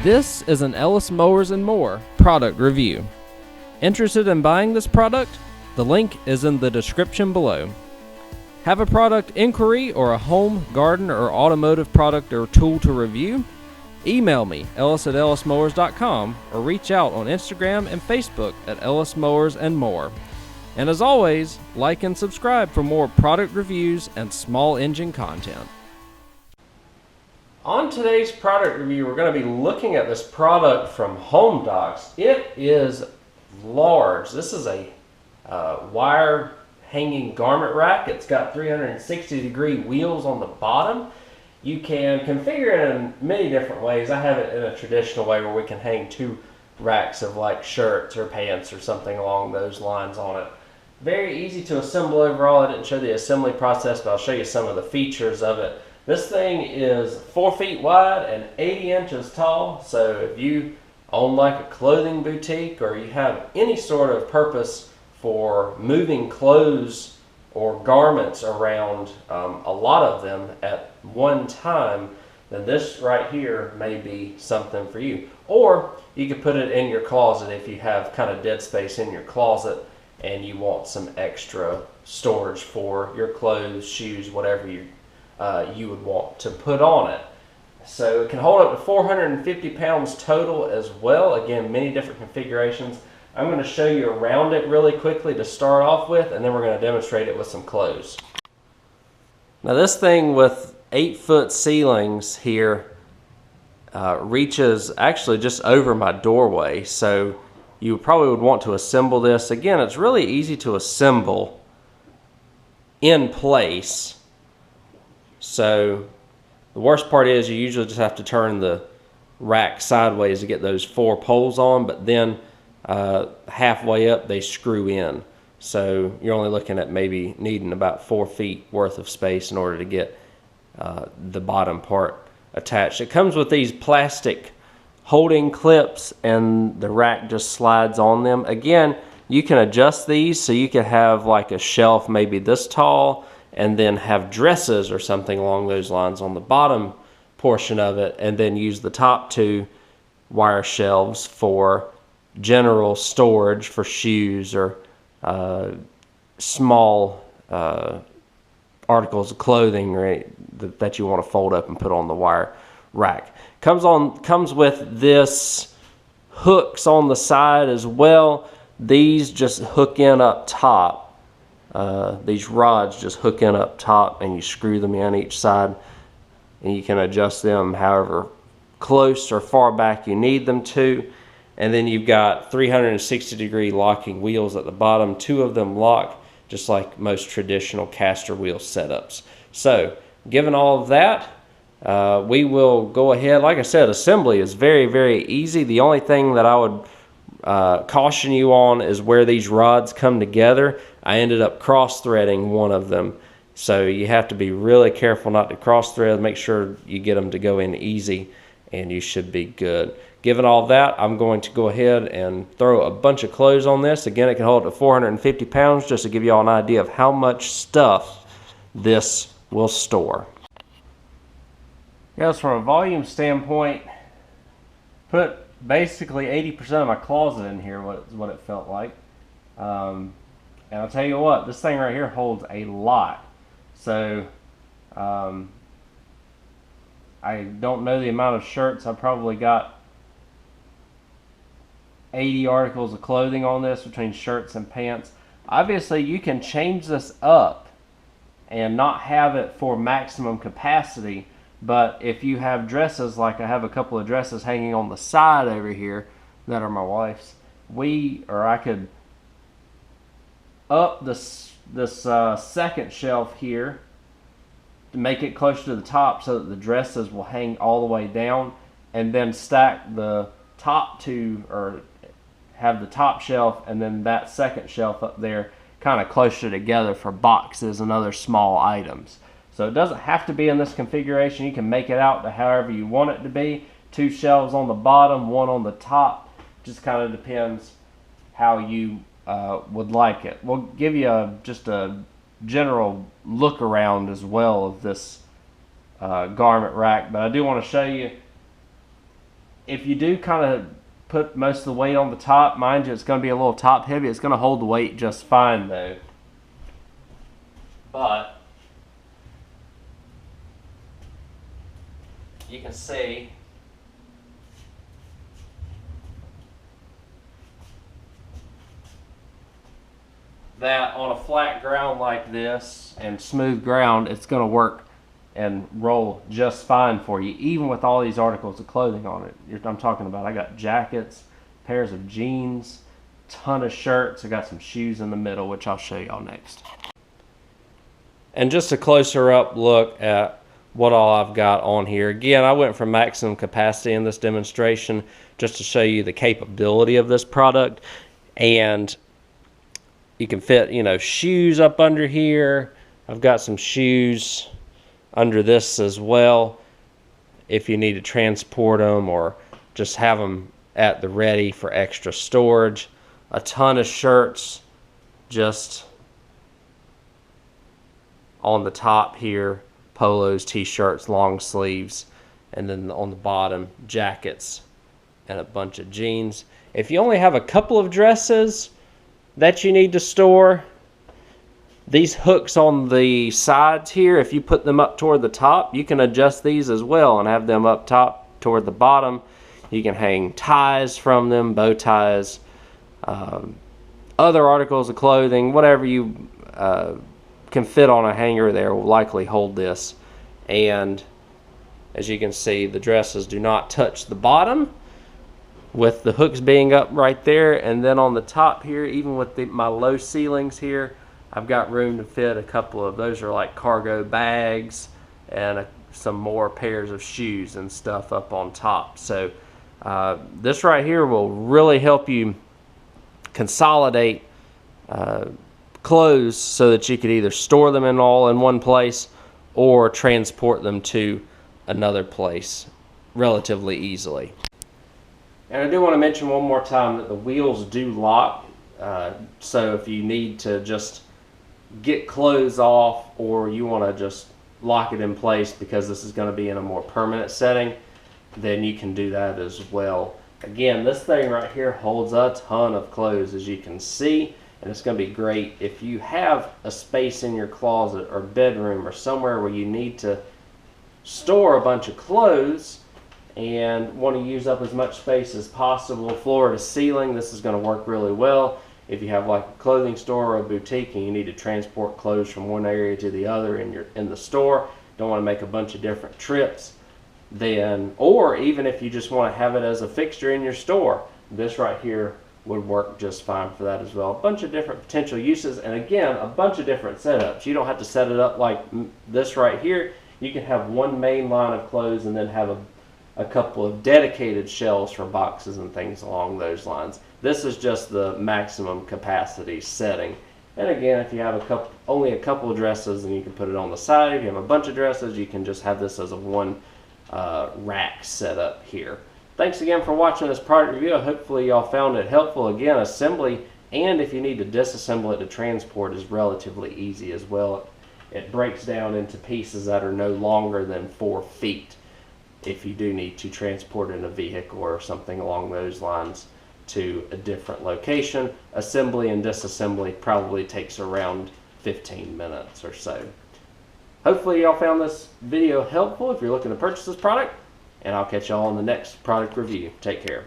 This is an Ellis Mowers and More product review. Interested in buying this product? The link is in the description below. Have a product inquiry or a home, garden, or automotive product or tool to review? Email me, ellis@ellismowers.com, or reach out on Instagram and Facebook at Ellis Mowers and More. And as always, like and subscribe for more product reviews and small engine content. On today's product review, we're going to be looking at this product from Homdox. It is large. This is a wire hanging garment rack. It's got 360-degree wheels on the bottom. You can configure it in many different ways. I have it in a traditional way where we can hang two racks of like shirts or pants or something along those lines on it. Very easy to assemble overall. I didn't show the assembly process, but I'll show you some of the features of it. This thing is 4 feet wide and 80 inches tall, so if you own like a clothing boutique or you have any sort of purpose for moving clothes or garments around, a lot of them at one time, then this right here may be something for you. Or you could put it in your closet if you have kind of dead space in your closet and you want some extra storage for your clothes, shoes, whatever you would want to put on it. So it can hold up to 450 pounds total as well. Again, many different configurations. I'm going to show you around it really quickly to start off with, and then we're going to demonstrate it with some clothes. Now this thing with 8-foot ceilings here reaches actually just over my doorway, so you probably would want to assemble this. Again, it's really easy to assemble in place. So the worst part is you usually just have to turn the rack sideways to get those 4 poles on, but then halfway up they screw in. So you're only looking at maybe needing about 4 feet worth of space in order to get the bottom part attached. It comes with these plastic holding clips and the rack just slides on them. Again, you can adjust these so you can have like a shelf maybe this tall and then have dresses or something along those lines on the bottom portion of it, and then use the top 2 wire shelves for general storage for shoes or small articles of clothing that you want to fold up and put on the wire rack. Comes with this hooks on the side as well. These just hook in up top. These rods just hook in up top and you screw them in each side, and you can adjust them however close or far back you need them to. And then you've got 360-degree locking wheels at the bottom. 2 of them lock just like most traditional caster wheel setups. So given all of that, we will go ahead. Like I said, assembly is very, very easy. The only thing that I would caution you on is where these rods come together. I ended up cross-threading one of them, so you have to be really careful not to cross-thread. Make sure you get them to go in easy, and you should be good. Given all that, I'm going to go ahead and throw a bunch of clothes on this. Again, it can hold up to 450 pounds, just to give you all an idea of how much stuff this will store. Yes, from a volume standpoint, put basically 80% of my closet in here, what it felt like. And I'll tell you what, this thing right here holds a lot. So I don't know the amount of shirts. I probably got 80 articles of clothing on this between shirts and pants. Obviously you can change this up and not have it for maximum capacity, but if you have dresses, like I have a couple of dresses hanging on the side over here that are my wife's, I could up this second shelf here to make it closer to the top so that the dresses will hang all the way down, and then stack the top 2, or have the top shelf and then that second shelf up there kind of closer together for boxes and other small items. So it doesn't have to be in this configuration. You can make it out to however you want it to be. 2 shelves on the bottom, 1 on the top. Just kind of depends how you would like it. We'll give you just a general look around as well of this garment rack, but I do want to show you if you do kind of put most of the weight on the top, mind you, it's going to be a little top heavy. It's going to hold the weight just fine though. But you can see that on a flat ground like this and smooth ground, it's going to work and roll just fine for you, even with all these articles of clothing on it. I'm talking about, I got jackets, pairs of jeans, ton of shirts. I got some shoes in the middle, which I'll show y'all next. And just a closer up look at what all I've got on here. Again, I went for maximum capacity in this demonstration just to show you the capability of this product. And you can fit, you know, shoes up under here. I've got some shoes under this as well if you need to transport them or just have them at the ready for extra storage. A ton of shirts just on the top here, polos, t-shirts, long sleeves, and then on the bottom, jackets and a bunch of jeans. If you only have a couple of dresses that you need to store, these hooks on the sides here, if you put them up toward the top, you can adjust these as well and have them up top toward the bottom. You can hang ties from them, bow ties, other articles of clothing, whatever you can fit on a hanger there will likely hold this. And as you can see, the dresses do not touch the bottom, with the hooks being up right there. And then on the top here, even with my low ceilings here, I've got room to fit a couple of those are like cargo bags and some more pairs of shoes and stuff up on top. So this right here will really help you consolidate clothes so that you could either store them all in one place or transport them to another place relatively easily. And I do want to mention one more time that the wheels do lock, so if you need to just get clothes off or you want to just lock it in place because this is going to be in a more permanent setting, then you can do that as well. Again, this thing right here holds a ton of clothes, as you can see, and it's going to be great if you have a space in your closet or bedroom or somewhere where you need to store a bunch of clothes and want to use up as much space as possible, floor to ceiling. This is going to work really well. If you have like a clothing store or a boutique and you need to transport clothes from one area to the other in the store, don't want to make a bunch of different trips, then, or even if you just want to have it as a fixture in your store, this right here would work just fine for that as well. A bunch of different potential uses, and again, a bunch of different setups. You don't have to set it up like this right here. You can have one main line of clothes and then have a couple of dedicated shelves for boxes and things along those lines. This is just the maximum capacity setting. And again, if you have only a couple of dresses, then you can put it on the side. If you have a bunch of dresses, you can just have this as a one rack setup here. Thanks again for watching this product review. Hopefully y'all found it helpful. Again, assembly, and if you need to disassemble it to transport, is relatively easy as well. It breaks down into pieces that are no longer than 4 feet if you do need to transport in a vehicle or something along those lines to a different location. Assembly and disassembly probably takes around 15 minutes or so. Hopefully y'all found this video helpful if you're looking to purchase this product, and I'll catch y'all on the next product review. Take care.